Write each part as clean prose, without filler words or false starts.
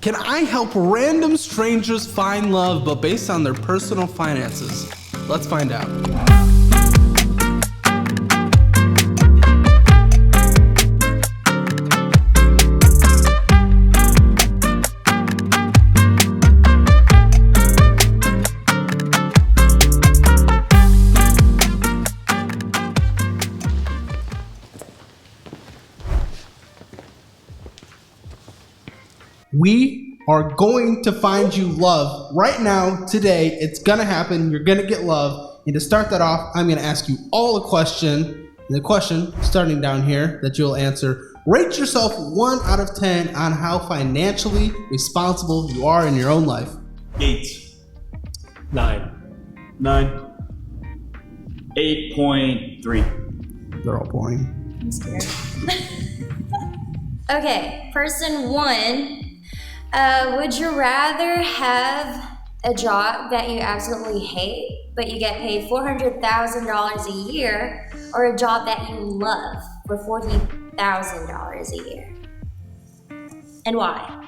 Can I help random strangers find love, but based on their personal finances? Let's find out. We are going to find you love right now, today. It's gonna happen. You're gonna get love. And to start that off, I'm gonna ask you all a question. And the question, starting down here, that you'll answer. Rate yourself 1 out of 10 on how financially responsible you are in your own life. 8. 9. 8.3. They're all boring. I'm scared. Okay, person 1. Would you rather have a job that you absolutely hate, but you get paid $400,000 a year, or a job that you love for $40,000 a year? And why?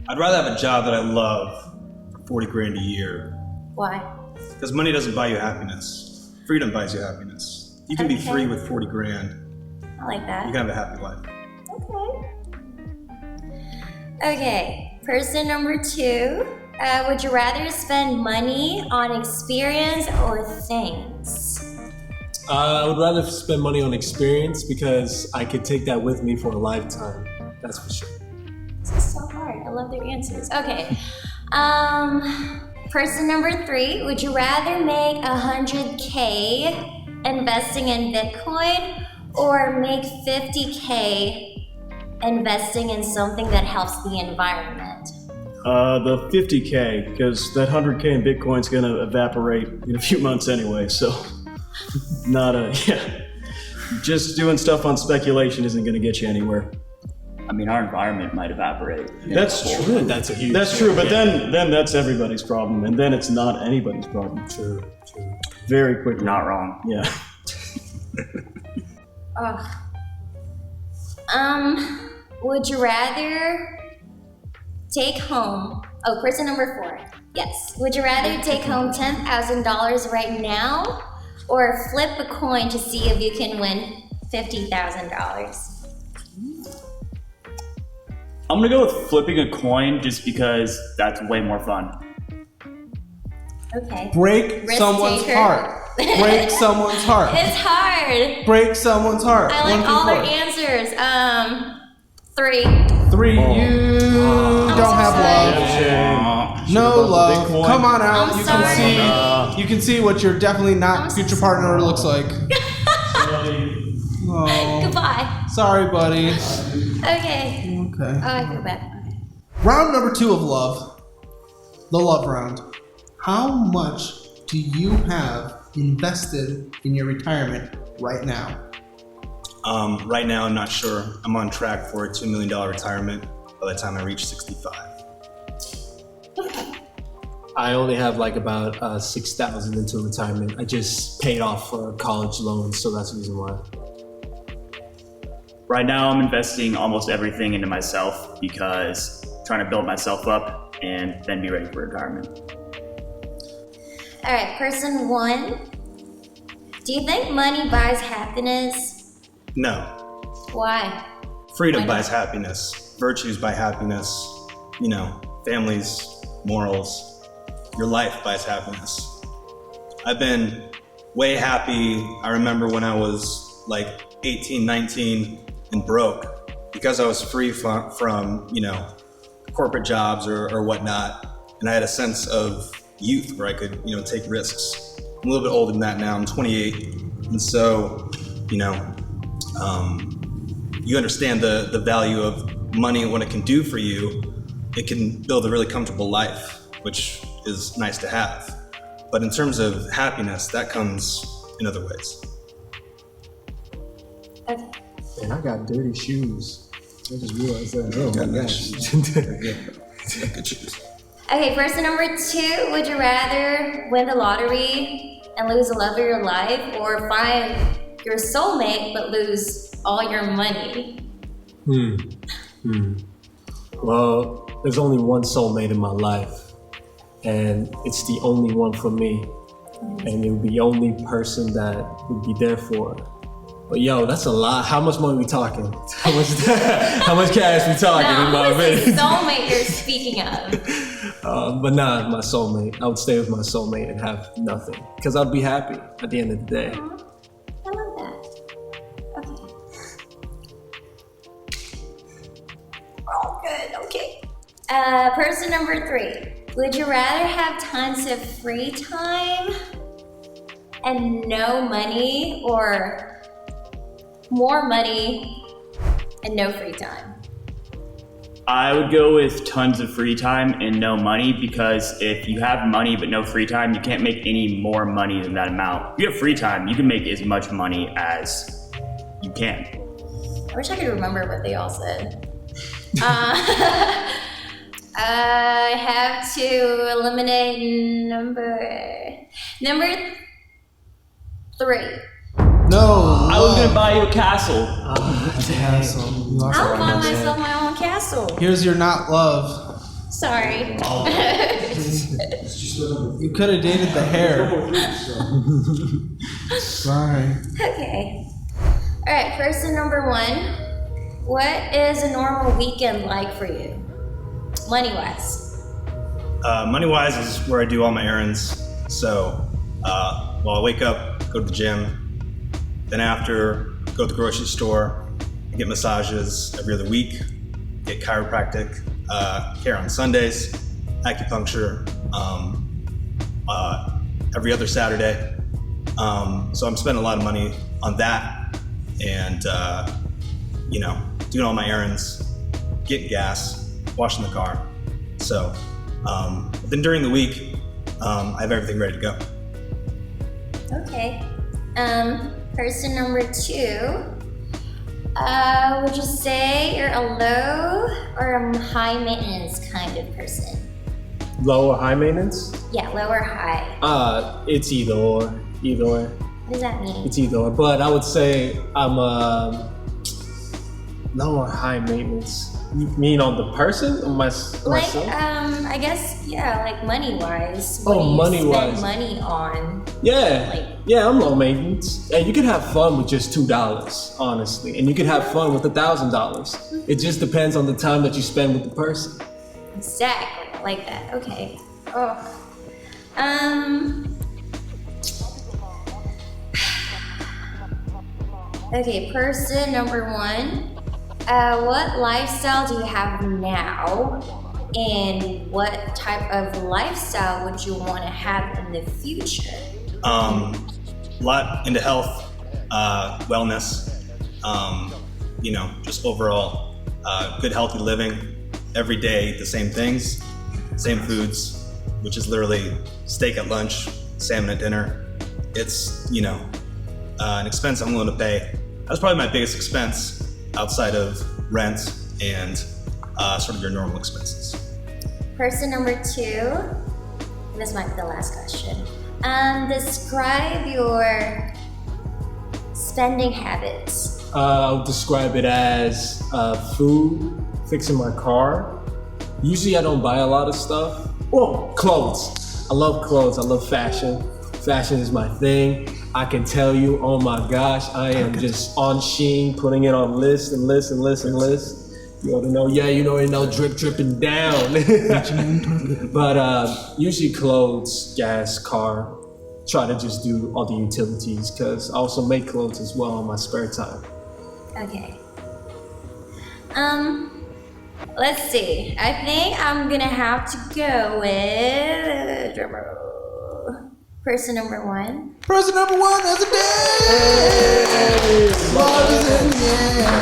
I'd rather have a job that I love for 40 grand a year. Why? Because money doesn't buy you happiness. Freedom buys you happiness. You can be free with 40 grand. I like that. You can have a happy life. Okay, person number 2. Would you rather spend money on experience or things? I would rather spend money on experience because I could take that with me for a lifetime. That's for sure. This is so hard. I love their answers. Okay. Person number 3. Would you rather make $100K investing in Bitcoin or make $50K investing in something that helps the environment? The 50K, because that 100K in Bitcoin's gonna evaporate in a few months anyway, so just doing stuff on speculation isn't gonna get you anywhere. I mean, our environment might evaporate. That's true. That's a huge That's true, but then that's everybody's problem, and then it's not anybody's problem. True. Very quickly. Not wrong. Yeah. Would you rather take home, person number 4, yes. Would you rather take home $10,000 right now or flip a coin to see if you can win $50,000? I'm gonna go with flipping a coin just because that's way more fun. Okay. Break Risk someone's taker. heart. Break someone's heart. It's hard. Break someone's heart. I like 1 through all their 4. answers. 3. 3. You don't have love. No love. Come on out. I'm You sorry. can see what your definitely not I'm future so partner looks like. Oh, Goodbye. sorry, buddy. Okay. Okay. Oh, I feel bad. Okay. Round number 2 of love. The love round. How much do you have invested in your retirement right now? Right now, I'm not sure. I'm on track for a $2 million retirement by the time I reach 65. I only have like about $6,000 into retirement. I just paid off for college loans, so that's the reason why. Right now, I'm investing almost everything into myself because I'm trying to build myself up and then be ready for retirement. All right, person 1. Do you think money buys happiness? No. Why? Freedom Why not? buys happiness. Virtues buy happiness. Families, morals. Your life buys happiness. I've been way happy. I remember when I was like 18, 19 and broke because I was free from corporate jobs or whatnot. And I had a sense of youth where I could, take risks. I'm a little bit older than that now. I'm 28. And so, you understand the value of money and what it can do for you. It can build a really comfortable life, which is nice to have. But in terms of happiness, that comes in other ways. Okay. Man, I got dirty shoes. I just realized that. Oh Got my nice gosh. Good shoes. Okay, person number 2. Would you rather win the lottery and lose the love of your life, or find your soulmate but lose all your money? Well, there's only one soulmate in my life, and it's the only one for me. And it would be the only person that would be there for her. But yo, that's a lot. How much money we talking? How much cash we talking? Now, who's the soulmate you're speaking of? But nah, my soulmate. I would stay with my soulmate and have nothing. Because I'd be happy at the end of the day. I love that. Okay. Oh, good. Okay. Person number 3. Would you rather have tons of free time and no money, or more money and no free time? I would go with tons of free time and no money, because if you have money but no free time, you can't make any more money than that amount. If you have free time, you can make as much money as you can. I wish I could remember what they all said. I have to eliminate number 3. No. I was gonna buy you a castle. Castle. I'll buy myself my own castle. Here's your not love. Sorry. You could have dated the hair. Sorry. Okay. All right, person number 1. What is a normal weekend like for you? Money-wise. Money-wise is where I do all my errands. So, I wake up, go to the gym, then after, go to the grocery store, get massages every other week, get chiropractic care on Sundays, acupuncture every other Saturday. So I'm spending a lot of money on that, and doing all my errands, getting gas, washing the car. So then during the week, I have everything ready to go. Okay. Person number 2. Would you say you're a low or a high maintenance kind of person? Low or high maintenance? Yeah, low or high. It's either or. Either or. What does that mean? It's either or. But I would say I'm low or high maintenance. You mean on the person or myself? I guess, yeah, like money-wise. What Oh, do you money-wise. spend money on? Yeah, I'm low maintenance. And you can have fun with just $2, honestly. And you can have fun with $1,000. It just depends on the time that you spend with the person. Exactly, I like that. Okay. Oh. Okay, person number 1. What lifestyle do you have now? And what type of lifestyle would you want to have in the future? A lot into health, wellness, just overall good healthy living. Every day the same things, same foods, which is literally steak at lunch, salmon at dinner. It's, an expense I'm willing to pay. That's probably my biggest expense outside of rent and sort of your normal expenses. Person number 2. This might be the last question. Describe your spending habits. I'll describe it as food, fixing my car. Usually I don't buy a lot of stuff. Oh, clothes. I love clothes. I love fashion. Fashion is my thing. I can tell you, oh my gosh, I am just on Shein, putting it on list and list and list and list. You ought to know, dripping down. But usually clothes, gas, car. Try to just do all the utilities, because I also make clothes as well in my spare time. Okay. Let's see. I think I'm gonna have to go with person number 1. Person number 1 has a day. Love is in the air.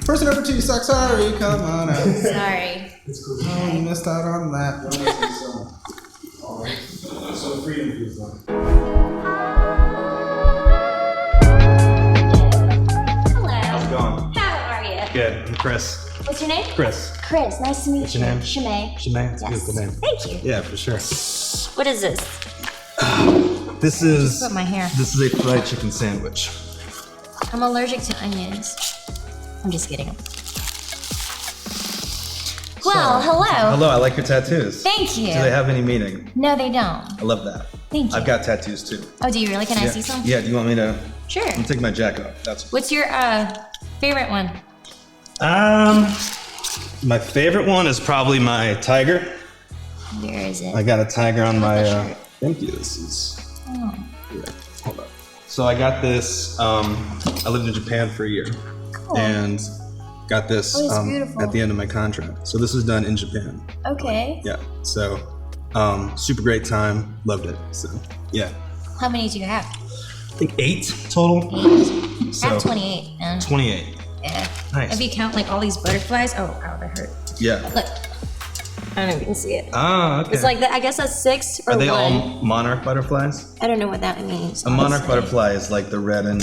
Person number 2 sucks. Sorry, come on out. Sorry. Oh, you missed out on that. So Freedom Through Debt. Hello. How's it going? How are you? Good. I'm Chris. What's your name? Chris. Chris. Nice to meet What's you. your name? Shimei. Shemay? It's a Yes. beautiful name. Thank you. Yeah, for sure. What is this? This is Put my hair. This is a fried chicken sandwich. I'm allergic to onions. I'm just kidding. Well, hello. Hello, I like your tattoos. Thank you. Do they have any meaning? No, they don't. I love that. Thank you. I've got tattoos too. Oh, do you really? Can I see some? Yeah, do you want me to? Sure. I'm take my jacket off. That's What's your favorite one? My favorite one is probably my tiger. Where is it? I got a tiger on my shirt. thank you. This is Oh. yeah, hold up. So I got this I lived in Japan for a year. Cool. And got this Oh, it's beautiful. at the end of my contract. So this was done in Japan. Okay. Yeah. So super great time. Loved it. So yeah. How many do you have? I think 8 total. I So have 28. 28. Yeah. Nice. If you count like all these butterflies, oh, ow, that hurt. Yeah. Look. I don't know if you can see it. Ah, okay. It's like I guess that's 6 or Are they 1. all monarch butterflies? I don't know what that means. A monarch honestly. butterfly is like the red and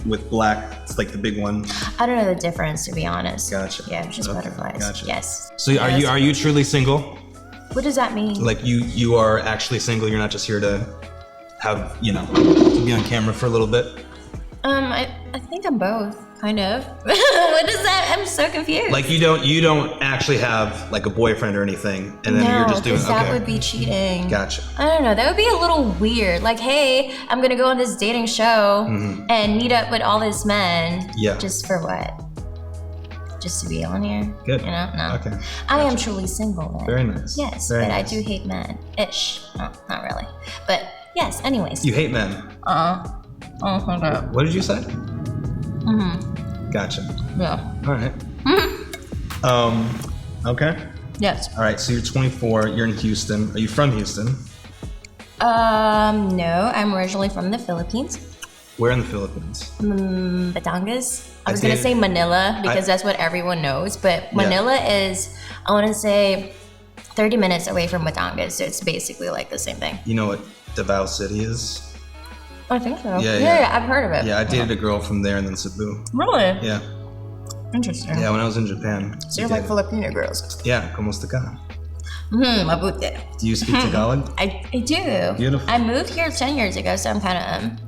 with black. It's like the big one. I don't know the difference, to be honest. Gotcha. Yeah, just Okay, butterflies. gotcha. Yes. So Yes. are you truly single? What does that mean? Like you are actually single. You're not just here to have to be on camera for a little bit. I think I'm both, kind of. What is that? I'm so confused. Like you don't actually have like a boyfriend or anything, and then no, you're just doing. 'cause that would be cheating. Gotcha. I don't know. That would be a little weird. Like, hey, I'm gonna go on this dating show and meet up with all these men. Mm-hmm. Yeah. Just for what? Just to be on here? Good. You know? No. Okay. I am truly single then. Very nice. Yes, Very but nice. I do hate men. Ish. No, not really. But yes, anyways. You hate men. Oh, hold up. What did you say? Mm-hmm. Gotcha. Yeah. All right. Okay. Yes. All right. So you're 24. You're in Houston. Are you from Houston? No, I'm originally from the Philippines. Where in the Philippines? Batangas. I was I gonna did- say Manila because that's what everyone knows, but Manila is, I want to say, 30 minutes away from Batangas, so it's basically like the same thing. You know what Davao City is? I think so. Yeah, Yeah, yeah. I've heard of it. Yeah, I dated a girl from there and then Cebu. Really? Yeah. Interesting. Yeah, when I was in Japan. So you're like Filipino girls. Yeah, ¿cómo está acá? Mabuti. Do you speak Tagalog? I do. Beautiful. I moved here 10 years ago, so I'm kind of,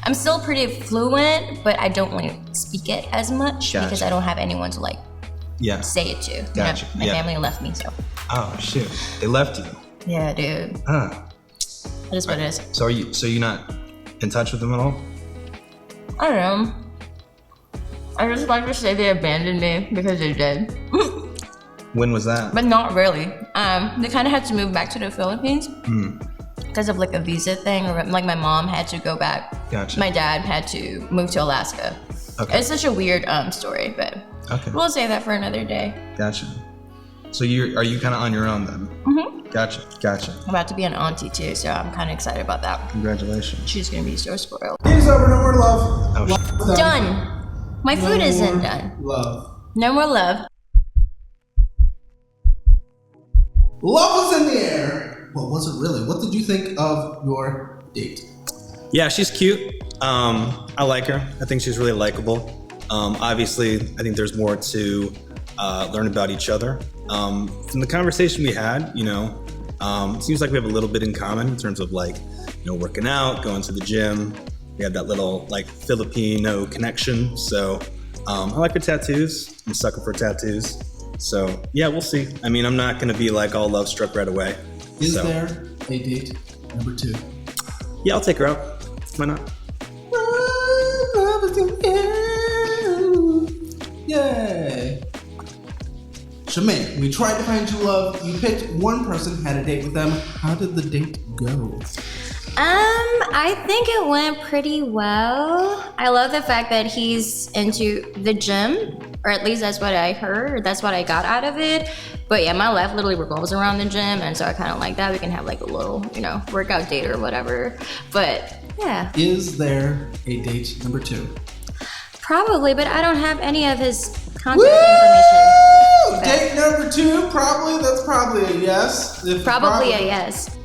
I'm still pretty fluent, but I don't really speak it as much Gotcha. because I don't have anyone to like Yeah. say it to. You Gotcha. know? My Yeah. family left me, so. Oh shoot, they left you. Yeah, dude. Huh. It is what it is. So you're not in touch with them at all? I don't know. I just like to say they abandoned me because they did. When was that? But not really. They kind of had to move back to the Philippines Hmm. because of like a visa thing, or like my mom had to go back. Gotcha. My dad had to move to Alaska. Okay. It's such a weird story, but Okay. we'll save that for another day. Gotcha. So are you kind of on your own then? Mm-hmm. Gotcha. Gotcha. I'm about to be an auntie too, so I'm kind of excited about that. Congratulations. She's gonna be so spoiled. Game's over. No more love. Oh, Love's Done. My food No isn't more done. Love. No more love. Love was in the air. What was it really? What did you think of your date? Yeah, she's cute. I like her. I think she's really likable. Obviously, I think there's more to learn about each other. From the conversation we had, it seems like we have a little bit in common in terms of like, working out, going to the gym. We have that little like Filipino connection. So I like her tattoos. I'm a sucker for tattoos. So yeah, we'll see. I mean, I'm not gonna be like all love struck right away. Is So, there a date number 2? Yeah, I'll take her out. Why not? Love is in the air. Yay. Shemaine, we tried to find you love. You picked one person, had a date with them. How did the date go? I think it went pretty well. I love the fact that he's into the gym, or at least that's what I heard, or that's what I got out of it. But yeah, my life literally revolves around the gym, and so I kind of like that. We can have like a little, workout date or whatever. But yeah, Is there a date number 2? probably, but I don't have any of his contact Woo! information. Date number 2, probably. That's probably a yes. Probably a yes.